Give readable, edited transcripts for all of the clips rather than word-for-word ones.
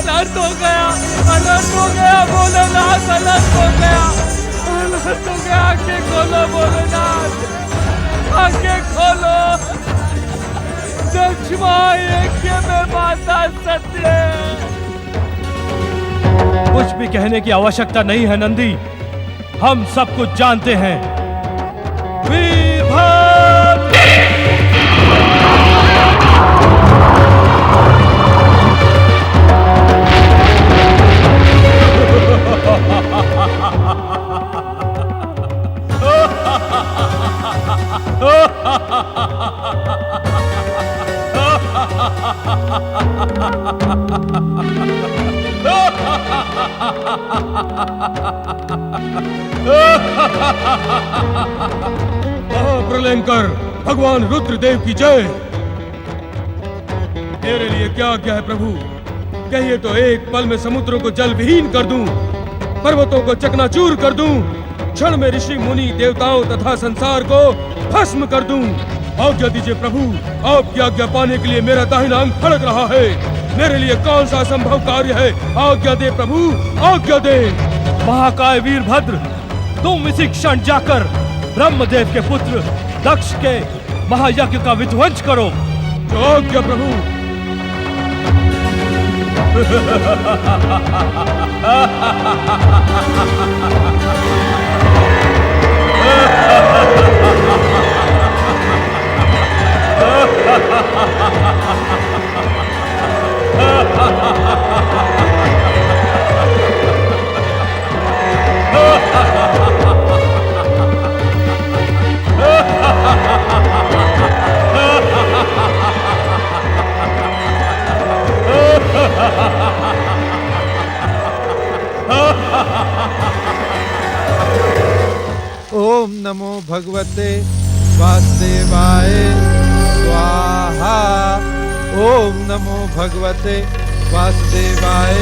अनर्थ हो गया, अनर्थ हो गया भोलेनाथ, अनर्थ हो गया, अनर्थ हो गया। आंखें खोलो भोलेनाथ, आंखें खोलो। दक्षिणा यज्ञ में माता सत्य है। कुछ भी कहने की आवश्यकता नहीं है नंदी, हम सब कुछ जानते हैं। वीरभद्र! महाप्रलयंकर भगवान रुद्रदेव की जय। मेरे लिए क्या आज्ञा है प्रभु? कहिए तो एक पल में समुद्रों को जल विहीन कर दूं, पर्वतों को चकनाचूर कर दूं, क्षण में ऋषि मुनि देवताओं तथा संसार को भस्म कर दूं। आज्ञा दीजिए प्रभु, आपकी आज्ञा पाने के लिए मेरा दाहिना अंग फड़क रहा है। मेरे लिए कौन सा असंभव कार्य है? आज्ञा दे प्रभु, आज्ञा दे। महाकाय वीरभद्र, तुम इसी क्षण जाकर ब्रह्मदेव के पुत्र दक्ष के महायज्ञ का विध्वंस करो। जो आज्ञा प्रभु। ओम नमो भगवते वासुदेवाय स्वाहा। ओम नमो भगवते वासुदेवाय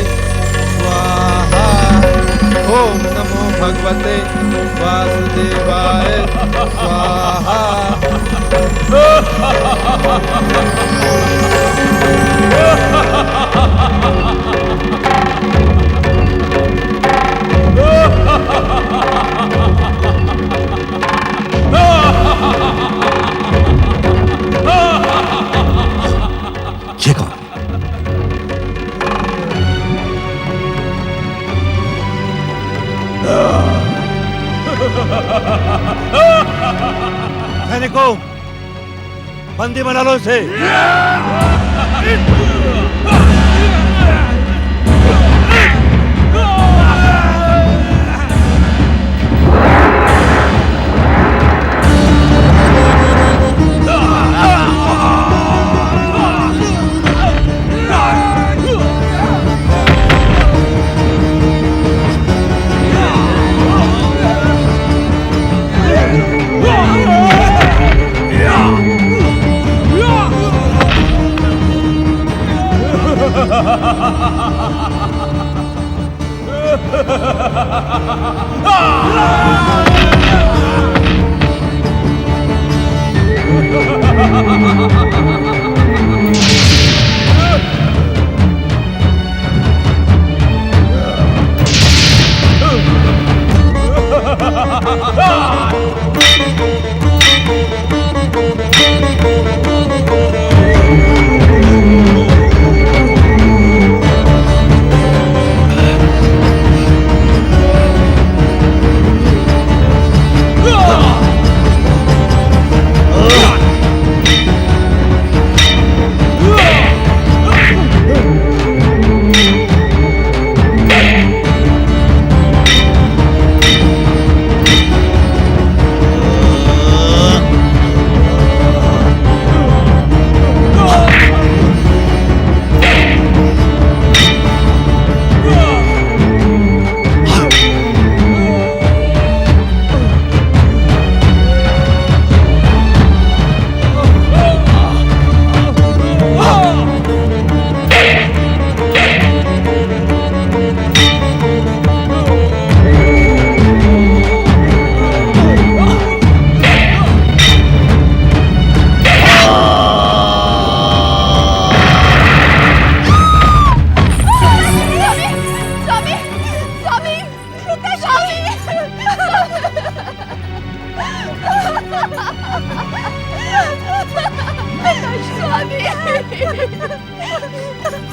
स्वाहा। ओम नमो भगवते वासुदेवाय स्वाहा। ये कौन? सैनिकों, बंदी बना लो इसे।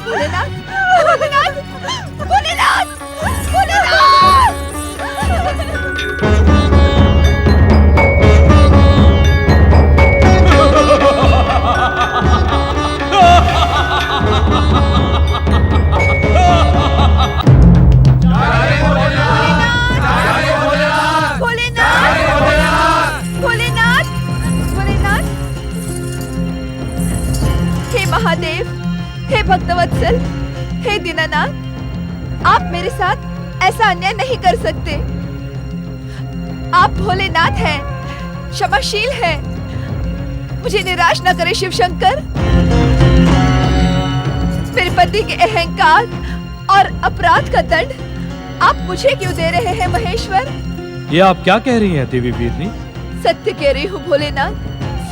भोलेनाथ भोलेनाथ भोलेनाथ भोलेनाथ। महादेव, हे भक्तवत्सल, हे दीनानाथ, आप मेरे साथ ऐसा अन्याय नहीं कर सकते। आप भोलेनाथ हैं, क्षमाशील हैं। मुझे निराश न करे शिव शंकर। मेरे पति के अहंकार और अपराध का दंड आप मुझे क्यों दे रहे हैं महेश्वर? ये आप क्या कह रही हैं देवी वीरनी? सत्य कह रही हूँ भोलेनाथ,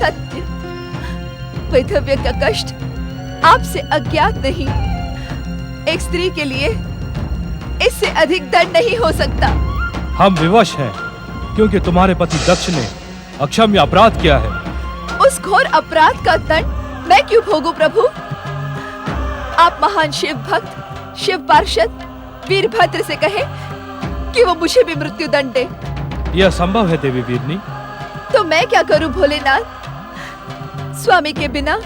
सत्य। वैधव्य का कष्ट आपसे अज्ञात नहीं। एक स्त्री के लिए इससे अधिक दंड नहीं हो सकता। हम विवश हैं क्योंकि तुम्हारे पति दक्ष ने अक्षम्य अपराध किया है। उस घोर अपराध का दंड मैं क्यों भोगूं प्रभु? आप महान शिव भक्त, शिव पार्षद वीरभद्र से कहे कि वो मुझे भी मृत्यु दंड दे। यह संभव है देवी वीरनी। तो मैं क्या करूं भोलेनाथ? स्वामी के बिना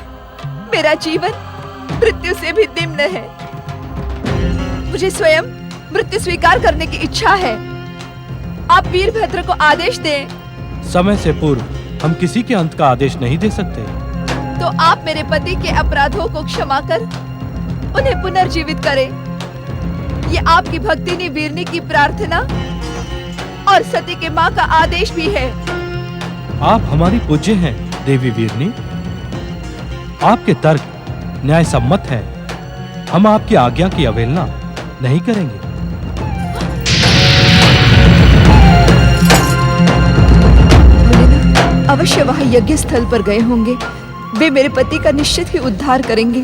मेरा जीवन मृत्यु से भी निम्न है। मुझे स्वयं मृत्यु स्वीकार करने की इच्छा है। आप वीरभद्र को आदेश दें। समय से पूर्व हम किसी के अंत का आदेश नहीं दे सकते। तो आप मेरे पति के अपराधों को क्षमा कर उन्हें पुनर्जीवित करें। ये आपकी भक्तिनी वीरनी की प्रार्थना और सती के माँ का आदेश भी है। आप हमारी पूज्य हैं देवी वीरनी। आपके तर्क न्याय सम्मत है। हम आपकी आज्ञा की अवहेलना नहीं करेंगे। अवश्य वह यज्ञ स्थल पर गए होंगे। वे मेरे पति का निश्चित ही उद्धार करेंगे।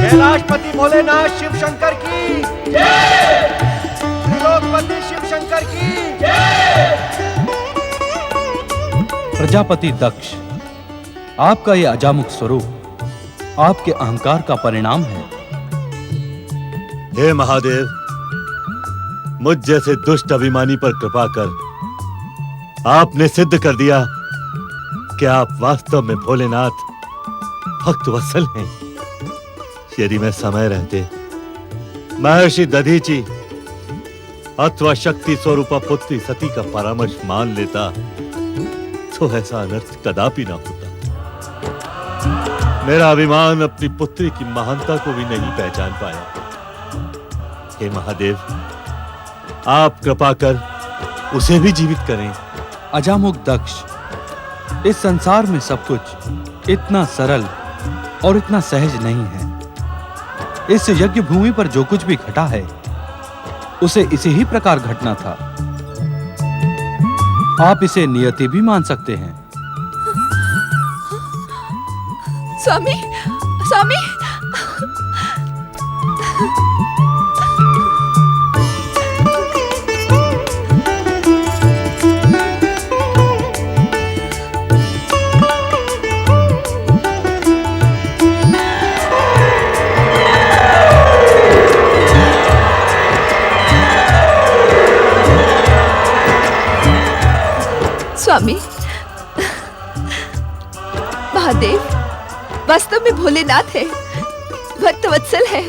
कैलाशपति भोलेनाथ शिव शंकर की जय। त्रिलोकपति शिव शंकर की जय। प्रजापति दक्ष, आपका यह अजामुख स्वरूप आपके अहंकार का परिणाम है। हे महादेव, मुझ जैसे दुष्ट अभिमानी पर कृपा कर आपने सिद्ध कर दिया कि आप वास्तव में भोलेनाथ भक्त वत्सल हैं। यदि मैं समय रहते महर्षि दधीचि अथवा शक्ति स्वरूपा पुत्री सती का परामर्श मान लेता तो ऐसा अनर्थ कदापि ना होता। मेरा अभिमान अपनी पुत्री की महानता को भी नहीं पहचान पाया। हे महादेव, आप कृपा कर उसे भी जीवित करें। अजामुख दक्ष, इस संसार में सब कुछ इतना सरल और इतना सहज नहीं है। इस यज्ञ भूमि पर जो कुछ भी घटा है उसे इसी ही प्रकार घटना था। आप इसे नियति भी मान सकते हैं। स्वामी, स्वामी, स्वामी, महादेव वास्तव में भोलेनाथ है, भक्त वत्सल है।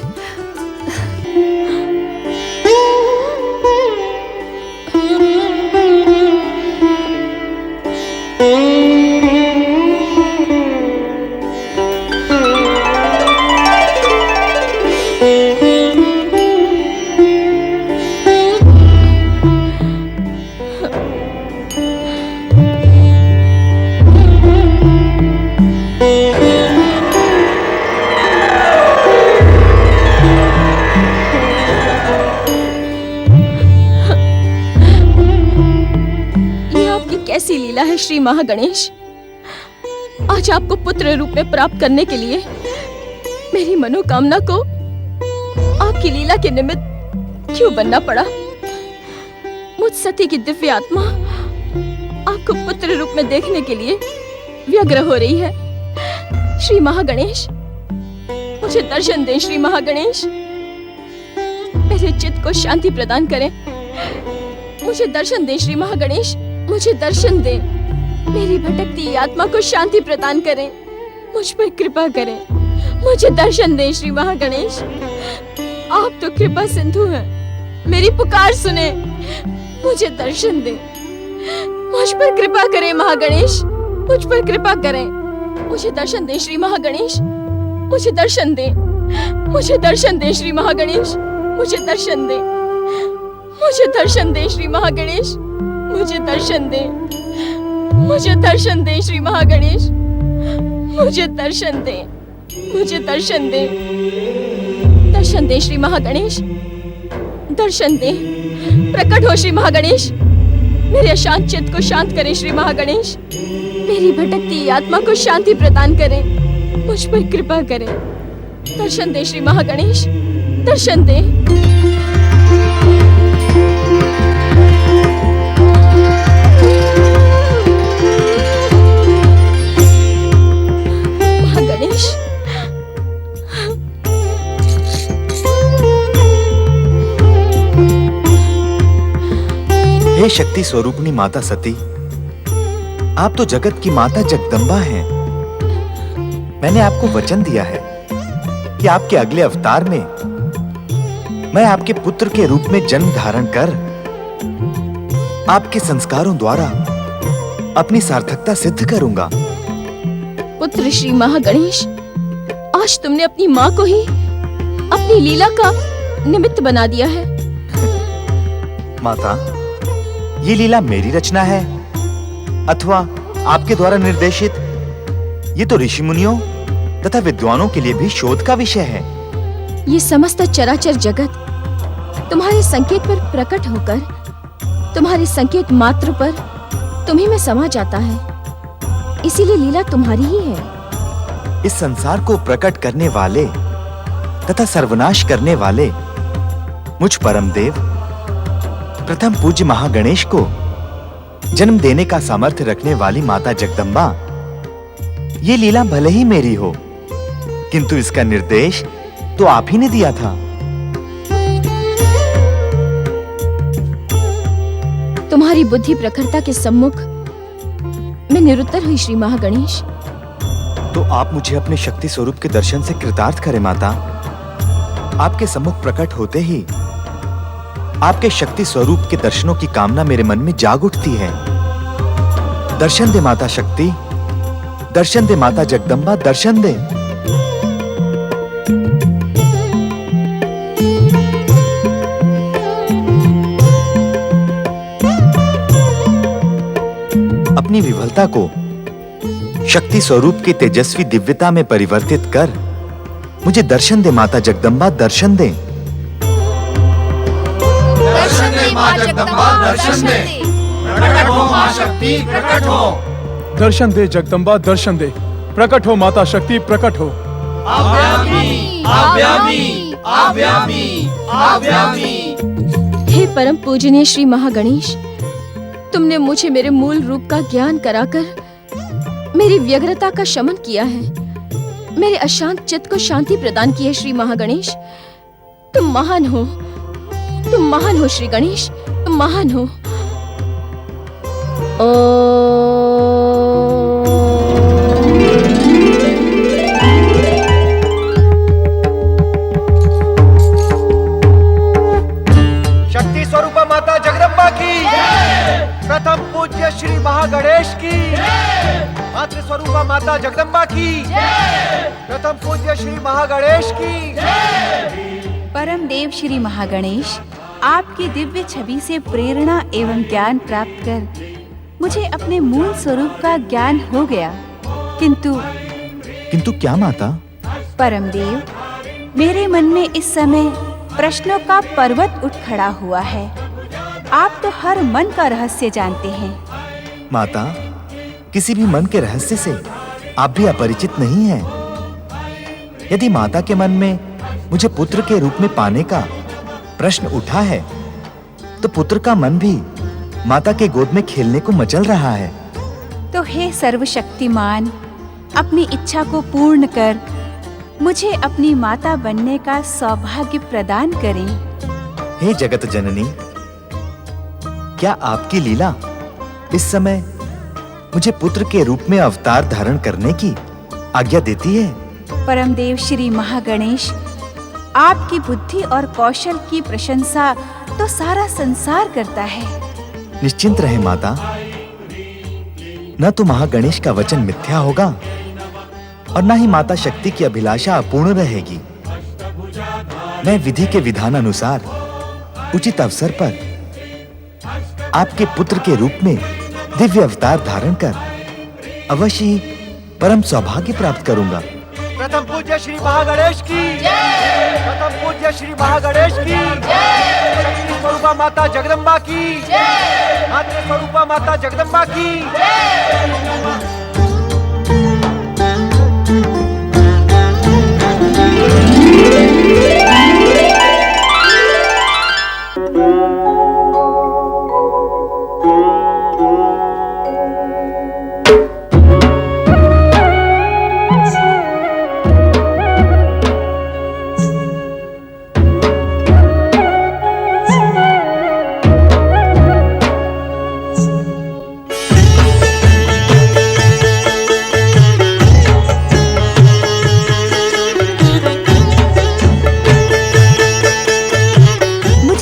कैसी लीला है श्री महागणेश। आज आपको पुत्र रूप में प्राप्त करने के लिए मेरी मनोकामना को आपकी लीला के निमित्त क्यों बनना पड़ा। मुझ सती की दिव्य आत्मा आपको पुत्र रूप में देखने के लिए व्यग्र हो रही है। श्री महागणेश, मुझे दर्शन दें। श्री महागणेश, मेरे चित्त को शांति प्रदान करें। मुझे दर्शन दें श्री महागणेश, मुझे दर्शन दें। मेरी भटकती आत्मा को शांति प्रदान करें। मुझ पर कृपा करें। मुझे दर्शन दें श्री महागणेश। आप तो कृपा सिंधु हैं, मेरी पुकार सुने। मुझे दर्शन दें। मुझ पर कृपा करें महागणेश, मुझ पर कृपा करें। मुझे दर्शन दें श्री महागणेश, मुझे दर्शन दें। मुझे दर्शन दें श्री महागणेश, मुझे दर्शन दें। मुझे दर्शन दें श्री महागणेश, मुझे दर्शन दें। मुझे दर्शन दें श्री महागणेश, मुझे दर्शन दें। मुझे दर्शन दें। दर्शन दें श्री महागणेश, दर्शन दें। प्रकट हो श्री महागणेश, मेरे अशांत चित्त को शांत करें श्री महागणेश। मेरी भटकती आत्मा को शांति प्रदान करें। मुझ पर कृपा करें। दर्शन दें श्री महागणेश, दर्शन दें। हे शक्ति स्वरूपिणी माता सती, आप तो जगत की माता जगदम्बा हैं। मैंने आपको वचन दिया है कि आपके अगले अवतार में मैं आपके पुत्र के रूप में जन्म धारण कर आपके संस्कारों द्वारा अपनी सार्थकता सिद्ध करूंगा। पुत्र श्री महागणेश, आज तुमने अपनी माँ को ही अपनी लीला का निमित्त बना दिया है। माता, ये लीला मेरी रचना है अथवा आपके द्वारा निर्देशित? ये तो ऋषि मुनियों तथा विद्वानों के लिए भी शोध का विषय है। ये समस्त चराचर जगत तुम्हारे संकेत पर प्रकट होकर तुम्हारे संकेत मात्र पर तुम्ही में समा जाता है। इसीलिए लीला तुम्हारी ही है। इस संसार को प्रकट करने वाले तथा सर्वनाश करने वाले मुझ परमदेव प्रथम पूज्य महागणेश को जन्म देने का सामर्थ्य रखने वाली माता जगदम्बा, ये लीला भले ही मेरी हो, किंतु इसका निर्देश तो आप ही ने दिया था। तुम्हारी बुद्धि प्रखरता के सम्मुख मैं निरुत्तर हुई श्री महागणेश। तो आप मुझे अपने शक्ति स्वरूप के दर्शन से कृतार्थ करें माता। आपके सम्मुख प्रकट होते ही आपके शक्ति स्वरूप के दर्शनों की कामना मेरे मन में जाग उठती है। दर्शन दे माता शक्ति, दर्शन दे माता जगदम्बा, दर्शन दे। अपनी विफलता को शक्ति स्वरूप की तेजस्वी दिव्यता में परिवर्तित कर मुझे दर्शन दे माता जगदम्बा, दर्शन दे। दर्शन दे माँ जगदम्बा, दर्शन दे। प्रकट हो माँ शक्ति, प्रकट हो। दर्शन दे जगदम्बा, दर्शन दे। प्रकट हो माता शक्ति, प्रकट हो। आव्यामी, आव्यामी, आव्यामी, आव्यामी। हे परम पूजनीय श्री महागणेश, तुमने मुझे मेरे मूल रूप का ज्ञान कराकर मेरी व्यग्रता का शमन किया है, मेरे अशांत चित्त को शांति प्रदान की है। श्री महागणेश, तुम महान हो, तुम महान हो श्री गणेश, तुम महान हो। शक्ति स्वरूपा माता जगदम्बा की, प्रथम पूज्य श्री महागणेश की, मातृ स्वरूपा माता जगदम्बा की, प्रथम पूज्य श्री महागणेश की। परम देव श्री महागणेश, आपकी दिव्य छवि से प्रेरणा एवं ज्ञान प्राप्त कर मुझे अपने मूल स्वरूप का ज्ञान हो गया, किंतु क्या माता? परम देव, मेरे मन में इस समय प्रश्नों का पर्वत उठ खड़ा हुआ है। आप तो हर मन का रहस्य जानते हैं। माता, किसी भी मन के रहस्य से आप भी अपरिचित नहीं हैं। यदि माता के मन में मुझे पुत्र के रूप में पाने का प्रश्न उठा है, तो पुत्र का मन भी माता के गोद में खेलने को मचल रहा है। तो हे सर्वशक्तिमान, अपनी इच्छा को पूर्ण कर मुझे अपनी माता बनने का सौभाग्य प्रदान करें। हे जगत जननी, क्या आपकी लीला इस समय मुझे पुत्र के रूप में अवतार धारण करने की आज्ञा देती है? परमदेव श्री महागणेश, आपकी बुद्धि और कौशल की प्रशंसा तो सारा संसार करता है। निश्चिंत रहे माता, न तो महागणेश का वचन मिथ्या होगा और न ही माता शक्ति की अभिलाषा अपूर्ण रहेगी। मैं विधि के विधान अनुसार उचित अवसर पर आपके पुत्र के रूप में दिव्य अवतार धारण कर अवश्य ही परम सौभाग्य प्राप्त करूंगा। प्रथम पूज्य श्री महागणेश की, प्रथम पूज्य श्री महागणेश की, शक्ति स्वरूपा माता जगदम्बा की, मातृ स्वरूपा माता जगदम्बा की।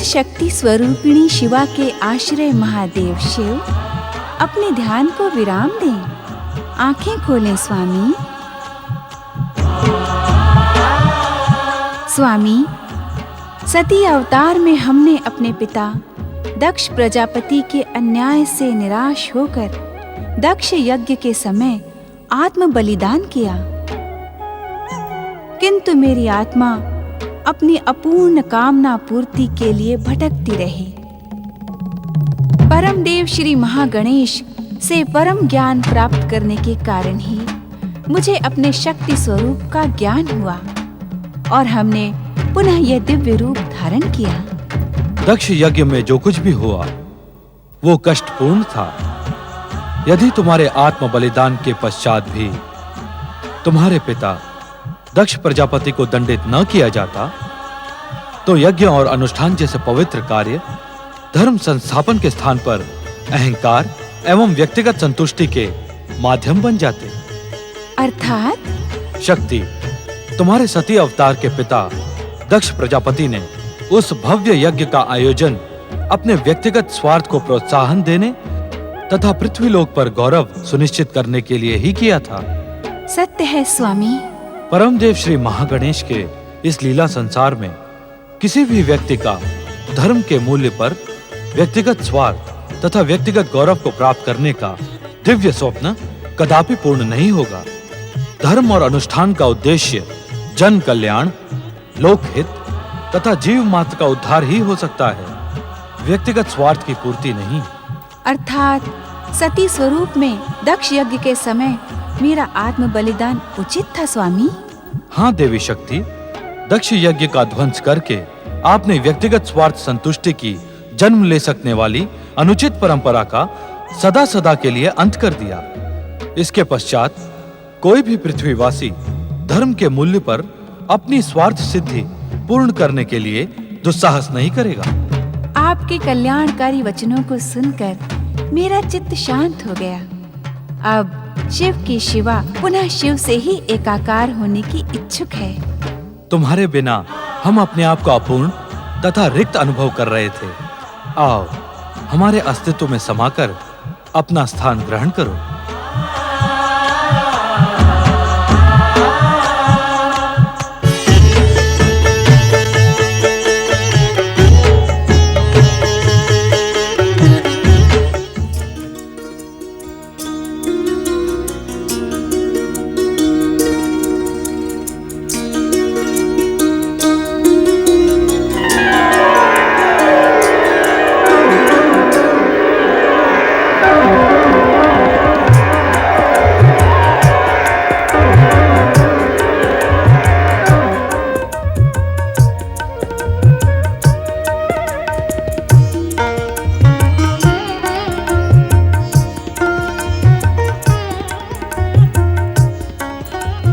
शक्ति स्वरूपिणी शिवा के आश्रय महादेव शिव अपने ध्यान को विराम दें। आंखें खोलें स्वामी। स्वामी, सती अवतार में हमने अपने पिता दक्ष प्रजापति के अन्याय से निराश होकर दक्ष यज्ञ के समय आत्म बलिदान किया, किंतु मेरी आत्मा अपनी अपूर्ण कामना पूर्ति के लिए भटकती रही। परम देव श्री महागणेश से परम ज्ञान प्राप्त करने के कारण ही मुझे अपने शक्ति स्वरूप का ज्ञान हुआ और हमने पुनः यह दिव्य रूप धारण किया। दक्ष यज्ञ में जो कुछ भी हुआ वो कष्टपूर्ण था। यदि तुम्हारे आत्म बलिदान के पश्चात भी तुम्हारे पिता दक्ष प्रजापति को दंडित न किया जाता, तो यज्ञ और अनुष्ठान जैसे पवित्र कार्य धर्म संस्थापन के स्थान पर अहंकार एवं व्यक्तिगत संतुष्टि के माध्यम बन जाते। अर्थात शक्ति, तुम्हारे सती अवतार के पिता दक्ष प्रजापति ने उस भव्य यज्ञ का आयोजन अपने व्यक्तिगत स्वार्थ को प्रोत्साहन देने तथा पृथ्वीलोक पर गौरव सुनिश्चित करने के लिए ही किया था। सत्य है स्वामी। परमदेव श्री महागणेश के इस लीला संसार में किसी भी व्यक्ति का धर्म के मूल्य पर व्यक्तिगत स्वार्थ तथा व्यक्तिगत गौरव को प्राप्त करने का दिव्य स्वप्न कदापि पूर्ण नहीं होगा। धर्म और अनुष्ठान का उद्देश्य जन कल्याण, लोकहित तथा जीव मात्र का उद्धार ही हो सकता है, व्यक्तिगत स्वार्थ की पूर्ति नहीं। अर्थात सती स्वरूप में दक्ष यज्ञ के समय मेरा आत्म बलिदान उचित था स्वामी। हाँ देवी शक्ति, दक्ष यज्ञ का ध्वंस करके आपने व्यक्तिगत स्वार्थ संतुष्टि की जन्म ले सकने वाली अनुचित परंपरा का सदा सदा के लिए अंत कर दिया। इसके पश्चात कोई भी पृथ्वीवासी धर्म के मूल्य पर अपनी स्वार्थ सिद्धि पूर्ण करने के लिए दुस्साहस नहीं करेगा। आपके कल्याणकारी वचनों को सुनकर मेरा चित्त शांत हो गया। अब शिव की शिवा पुनः शिव से ही एकाकार होने की इच्छुक है। तुम्हारे बिना हम अपने आप को अपूर्ण तथा रिक्त अनुभव कर रहे थे। आओ, हमारे अस्तित्व में समाकर अपना स्थान ग्रहण करो।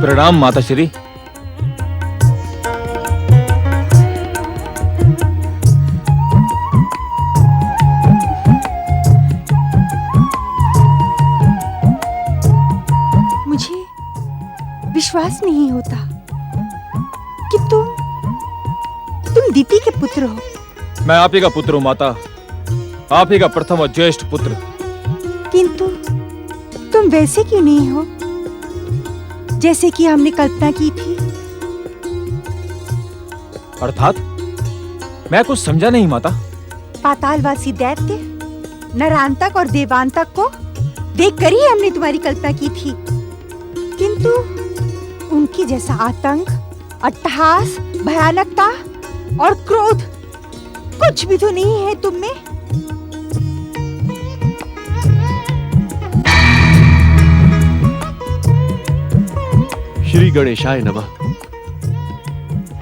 प्रणाम माता श्री। मुझे विश्वास नहीं होता कि तुम दीति के पुत्र हो। मैं आप ही का पुत्र हूँ माता, आप ही का प्रथम और ज्येष्ठ पुत्र। किंतु तुम वैसे क्यों नहीं हो जैसे कि हमने कल्पना की थी? अर्थात मैं कुछ समझा नहीं माता। पातालवासी दैत्य, नरांतक और देवांतक को देखकर ही हमने तुम्हारी कल्पना की थी, किंतु उनकी जैसा आतंक, अट्टहास, भयानकता और क्रोध कुछ भी तो नहीं है तुम में। श्री गणेशाय नमः।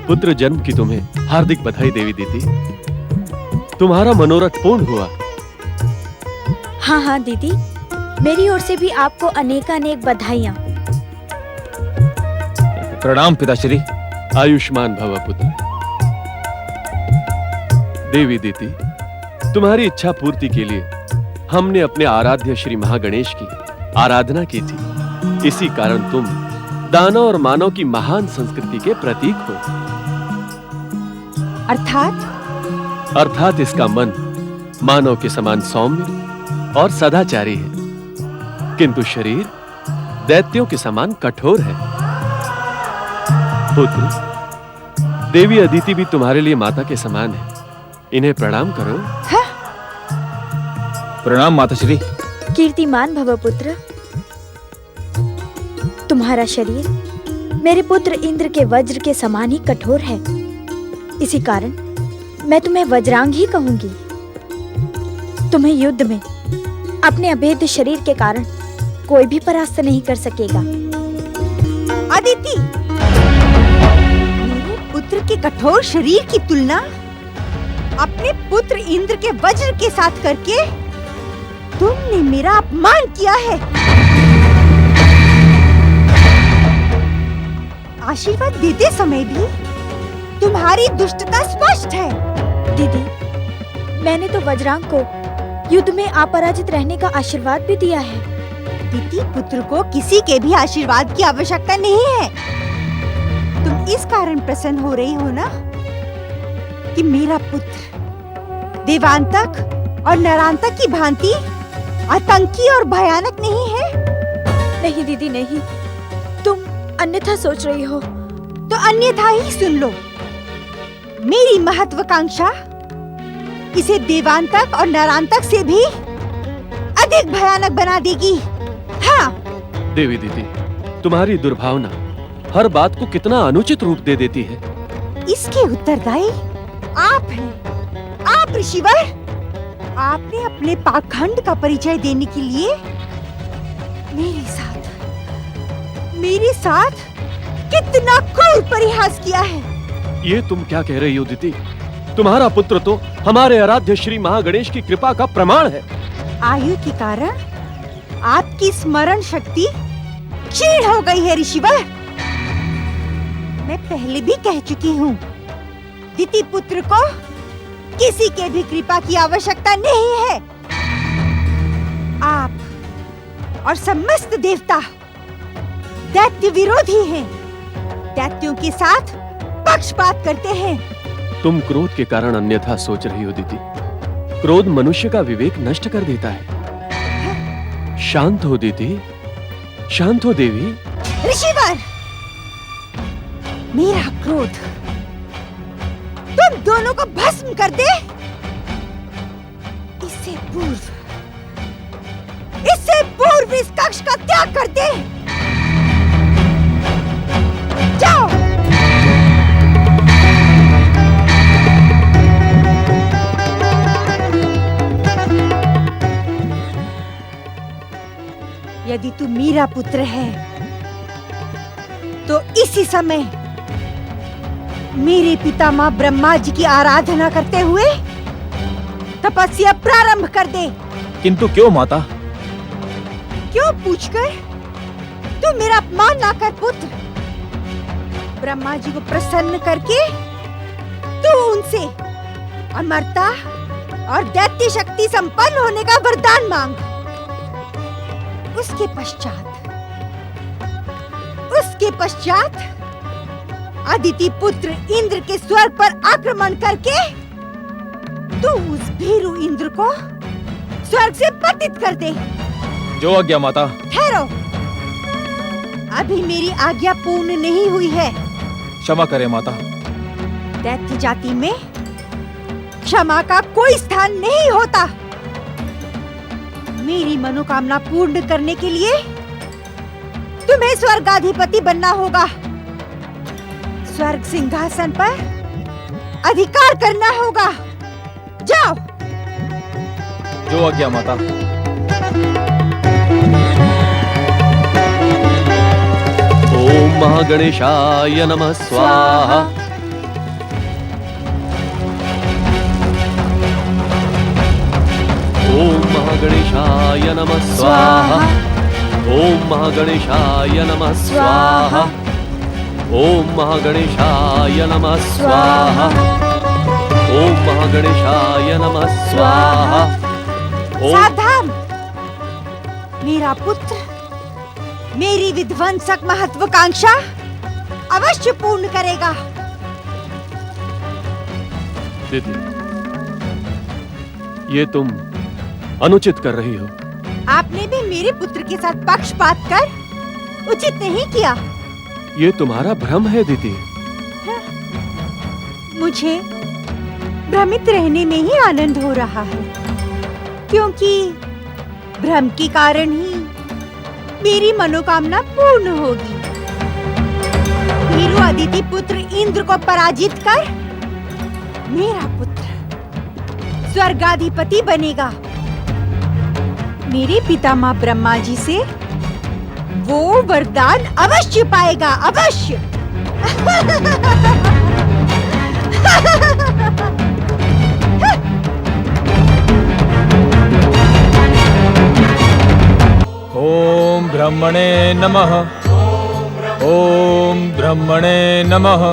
पुत्र जन्म की तुम्हें हार्दिक बधाई देवी दीदी। तुम्हारा मनोरथ पूर्ण हुआ। हाँ हाँ दीदी, मेरी ओर से भी आपको अनेकानेक बधाइयाँ। प्रणाम पिताश्री। आयुष्मान भव पुत्र। देवी दीदी, तुम्हारी इच्छा पूर्ति के लिए हमने अपने आराध्य श्री महागणेश की आराधना की थी। इसी कारण तुम दानव और मानव की महान संस्कृति के प्रतीक हो। अर्थात इसका मन मानव के समान सौम्य और सदाचारी है, किंतु शरीर दैत्यों के समान कठोर है। पुत्र, देवी अदिति भी तुम्हारे लिए माता के समान है। इन्हें प्रणाम करो। प्रणाम माताश्री। कीर्तिमान भव पुत्र। तुम्हारा शरीर मेरे पुत्र इंद्र के वज्र के समान ही कठोर है। इसी कारण मैं तुम्हें वज्रांग ही कहूंगी। तुम्हें युद्ध में अपने अभेद्य शरीर के कारण कोई भी परास्त नहीं कर सकेगा। अदिति, मेरे पुत्र के कठोर शरीर की तुलना अपने पुत्र इंद्र के वज्र के साथ करके तुमने मेरा अपमान किया है। आशीर्वाद देते समय भी तुम्हारी दुष्टता स्पष्ट है। दीदी, मैंने तो वज्रांग को युद्ध में अपराजित रहने का आशीर्वाद भी दिया है। दीदी, पुत्र को किसी के भी आशीर्वाद की आवश्यकता नहीं है। तुम इस कारण प्रसन्न हो रही हो ना कि मेरा पुत्र देवांतक और नरांतक की भांति आतंकी और भयानक नहीं है। नहीं दीदी नहीं, तुम अन्यथा सोच रही हो। तो अन्यथा ही सुन लो। मेरी महत्वाकांक्षा इसे देवांतक और नरांतक से भी अधिक भयानक बना देगी। हाँ देवी दीदी, तुम्हारी दुर्भावना हर बात को कितना अनुचित रूप दे देती है। इसके उत्तरदायी आप हैं, आप ऋषिवर। आपने अपने पाखंड का परिचय देने के लिए मेरे साथ कितना क्रूर परिहास किया है। ये तुम क्या कह रही हो दीदी? तुम्हारा पुत्र तो हमारे आराध्य श्री महागणेश की कृपा का प्रमाण है। आयु के कारण आपकी स्मरण शक्ति क्षीण हो गई है ऋषिवर। मैं पहले भी कह चुकी हूँ, दिति पुत्र को किसी के भी कृपा की आवश्यकता नहीं है। आप और समस्त देवता दैत्य विरोधी हैं, दैत्यों के साथ पक्षपात करते हैं। तुम क्रोध के कारण अन्यथा सोच रही हो दीदी। क्रोध मनुष्य का विवेक नष्ट कर देता है। शांत हो दीदी, शांत हो देवी। ऋषिवर, मेरा क्रोध तुम दोनों को भस्म कर दे, इससे पूर्व इस कक्ष का त्याग कर दे। जाओ। यदि तू मेरा पुत्र है तो इसी समय मेरे पितामह ब्रह्मा जी की आराधना करते हुए तपस्या प्रारंभ कर दे। किंतु क्यों माता? क्यों पूछकर? तू मेरा अपमान ना कर पुत्र। ब्रह्मा जी को प्रसन्न करके तू उनसे अमरता और दैत्य शक्ति संपन्न होने का वरदान मांग। उसके पश्चात अदिति पुत्र इंद्र के स्वर्ग पर आक्रमण करके तू उस भीरू इंद्र को स्वर्ग से पतित कर दे। जो आज्ञा माता। ठहरो, अभी मेरी आज्ञा पूर्ण नहीं हुई है। क्षमा करें माता। दैत्य जाति में क्षमा का कोई स्थान नहीं होता। मेरी मनोकामना पूर्ण करने के लिए तुम्हें स्वर्गाधिपति बनना होगा। स्वर्ग सिंहासन पर अधिकार करना होगा। जाओ। जो आज्ञा माता। ओम महागणेशाय नमः स्वाहा। ओम महागणेशाय नमः स्वाहा। ओम महागणेशाय नमः स्वाहा। ओम महागणेशाय नमः स्वाहा। ओम महागणेशाय नमः स्वाहा। सावधान! मेरा पुत्र मेरी विध्वंसक महत्वाकांक्षा अवश्य पूर्ण करेगा। दीदी, ये तुम अनुचित कर रही हो। आपने भी मेरे पुत्र के साथ पक्षपात कर उचित नहीं किया। ये तुम्हारा भ्रम है दीदी। मुझे भ्रमित रहने में ही आनंद हो रहा है, क्योंकि भ्रम के कारण ही मेरी मनोकामना पूर्ण होगी। वीरू अदिति पुत्र इंद्र को पराजित कर मेरा पुत्र स्वर्गाधिपति बनेगा। मेरे पितामह ब्रह्मा जी से वो वरदान अवश्य पाएगा, अवश्य। ओम ब्रह्मणे नमः। ओम ब्रह्मणे नमः।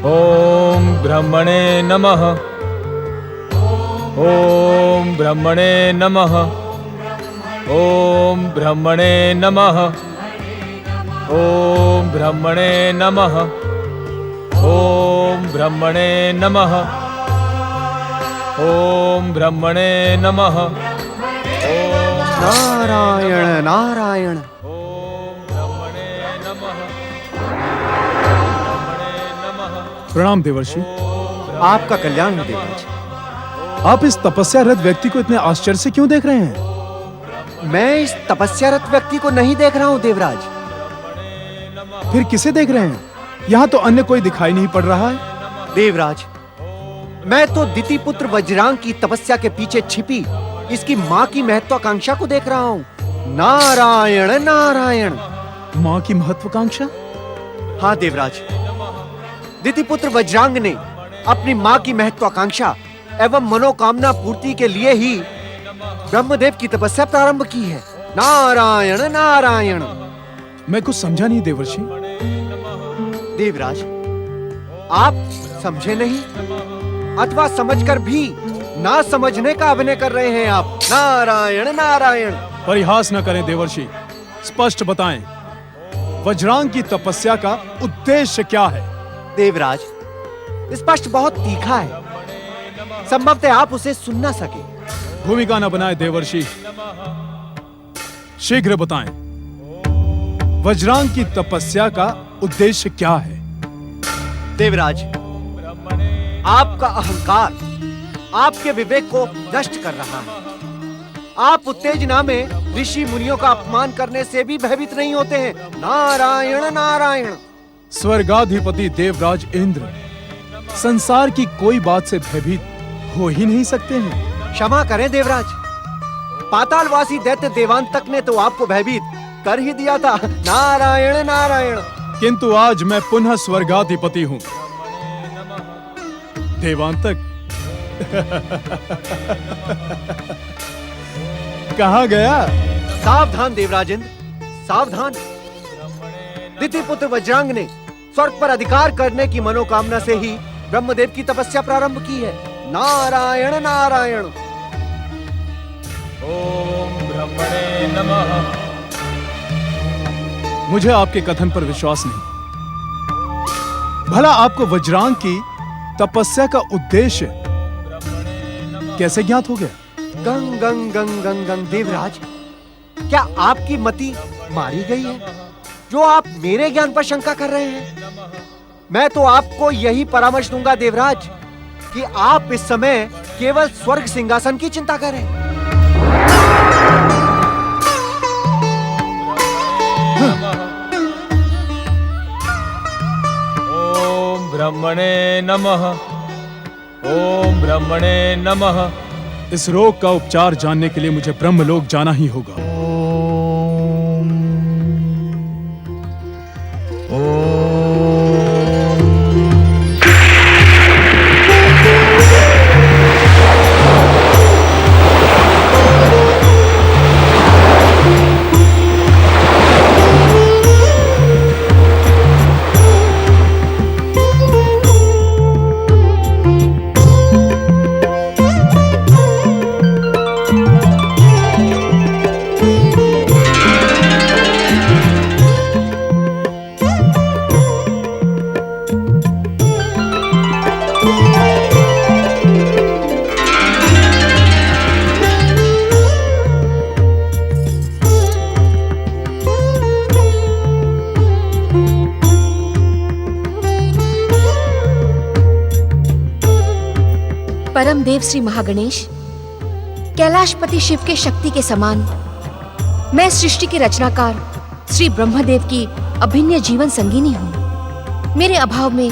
ओम ब्रह्मणे नमः। ओम ब्रह्मणे नमः। ओम ब्रह्मणे नमः। ओम ब्रह्मणे नमः। ओम ब्रह्मणे नमः। ओम ब्रह्मणे नमः। नारायण नारायण। प्रणाम देवर्षि। आपका कल्याण हो देवराज। आप इस तपस्यारत व्यक्ति को इतने आश्चर्य से क्यों देख रहे हैं? मैं इस तपस्यारत व्यक्ति को नहीं देख रहा हूँ देवराज। फिर किसे देख रहे हैं? यहाँ तो अन्य कोई दिखाई नहीं पड़ रहा है। देवराज, मैं तो दिति पुत्र वज्रांग की तपस्या के पीछे छिपी इसकी माँ की महत्वाकांक्षा को देख रहा हूँ। नारायण नारायण। माँ की महत्वाकांक्षा? हाँ देवराज, दिति पुत्र वज्रांग ने अपनी माँ की महत्वाकांक्षा एवं मनोकामना पूर्ति के लिए ही ब्रह्मदेव की तपस्या प्रारंभ की है। नारायण नारायण। मैं कुछ समझा नहीं देवर्षि। देवराज, आप समझे नहीं अथवा समझकर भी ना समझने का अभिनय कर रहे हैं आप। नारायण नारायण। परिहास न करें देवर्षि, स्पष्ट बताएं, वज्रांग की तपस्या का उद्देश्य क्या है? देवराज, स्पष्ट बहुत तीखा है, संभवतः आप उसे सुन ना सके। भूमिका न बनाए देवर्षि, शीघ्र बताएं, वज्रांग की तपस्या का उद्देश्य क्या है? देवराज, आपका अहंकार आपके विवेक को नष्ट कर रहा है। आप उत्तेजना में ऋषि मुनियों का अपमान करने से भी भयभीत नहीं होते हैं। नारायण नारायण। स्वर्गाधिपति देवराज इंद्र संसार की कोई बात से भयभीत हो ही नहीं सकते हैं। क्षमा करें देवराज, पातालवासी दैत्य देवांतक ने तो आपको भयभीत कर ही दिया था। नारायण नारायण। किंतु आज मैं पुनः स्वर्गाधिपति हूँ। देवांतक कहाँ गया? सावधान देवराजेंद्र, सावधान। दिति पुत्र वज्रांग ने स्वर्ग पर अधिकार करने की मनोकामना से ही ब्रह्मदेव की तपस्या प्रारंभ की है। नारायण नारायण। ओम ब्रह्मणे नमः। मुझे आपके कथन पर विश्वास नहीं। भला आपको वज्रांग की तपस्या का उद्देश्य कैसे ज्ञात हो गया? गंग गंग गंग गंग गंग। देवराज, क्या आपकी मति मारी गई है जो आप मेरे ज्ञान पर शंका कर रहे हैं? मैं तो आपको यही परामर्श दूंगा देवराज कि आप इस समय केवल स्वर्ग सिंहासन की चिंता करें। ओम ब्रह्मणे नमः। ओम ब्रह्मणे नमः। इस रोग का उपचार जानने के लिए मुझे ब्रह्मलोक जाना ही होगा। परमदेव श्री महागणेश, कैलाशपति शिव के शक्ति के समान मैं सृष्टि के रचनाकार श्री ब्रह्मदेव की अभिन्न जीवन संगिनी हूँ। मेरे अभाव में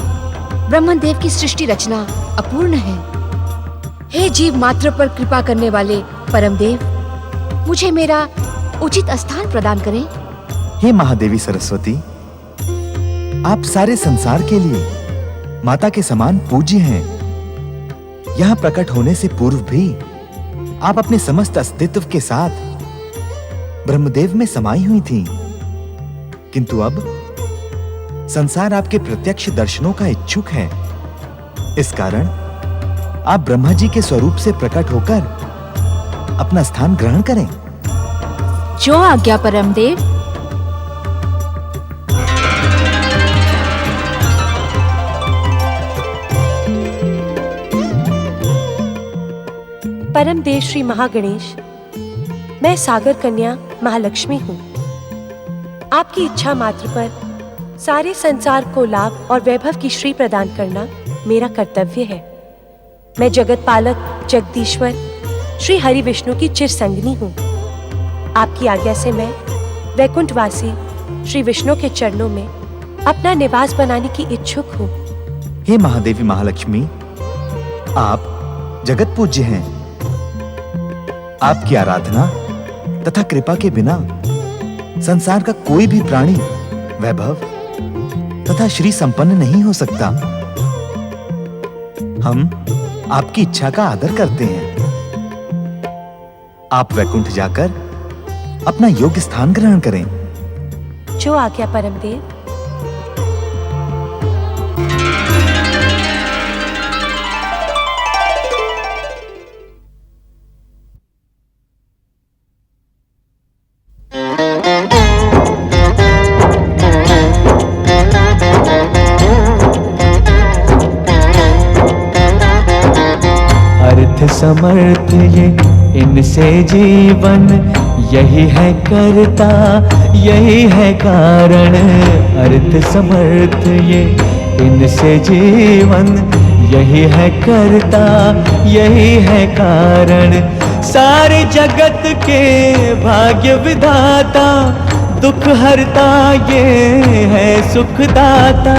ब्रह्मदेव की सृष्टि रचना अपूर्ण है। हे जीव मात्र पर कृपा करने वाले परमदेव, मुझे मेरा उचित स्थान प्रदान करें। हे महादेवी सरस्वती, आप सारे संसार के लिए माता के समान पूज्य हैं। यहाँ प्रकट होने से पूर्व भी आप अपने समस्त अस्तित्व के साथ ब्रह्मदेव में समाई हुई थीं। किंतु अब संसार आपके प्रत्यक्ष दर्शनों का इच्छुक है। इस कारण आप ब्रह्मा जी के स्वरूप से प्रकट होकर अपना स्थान ग्रहण करें। जो आज्ञा परमदेव। परमदेव श्री महागणेश, मैं सागर कन्या महालक्ष्मी हूँ। आपकी इच्छा मात्र पर सारे संसार को लाभ और वैभव की श्री प्रदान करना मेरा कर्तव्य है। मैं जगत पालक जगदीश्वर श्री हरि विष्णु की चिर संगिनी हूँ। आपकी आज्ञा से मैं वैकुंठवासी श्री विष्णु के चरणों में अपना निवास बनाने की इच्छुक हूँ। हे महादेवी महालक्ष्मी, आप जगत पूज्य हैं। आपकी आराधना तथा कृपा के बिना संसार का कोई भी प्राणी वैभव तथा श्री संपन्न नहीं हो सकता। हम आपकी इच्छा का आदर करते हैं। आप वैकुंठ जाकर अपना योग्य स्थान ग्रहण करें। जो आज्ञा परमदेव। अर्थ समर्थ ये इनसे जीवन, यही है करता यही है कारण। अर्थ समर्थ ये इनसे जीवन, यही है करता यही है कारण। सारे जगत के भाग्य विधाता, दुख हरता ये है सुखदाता।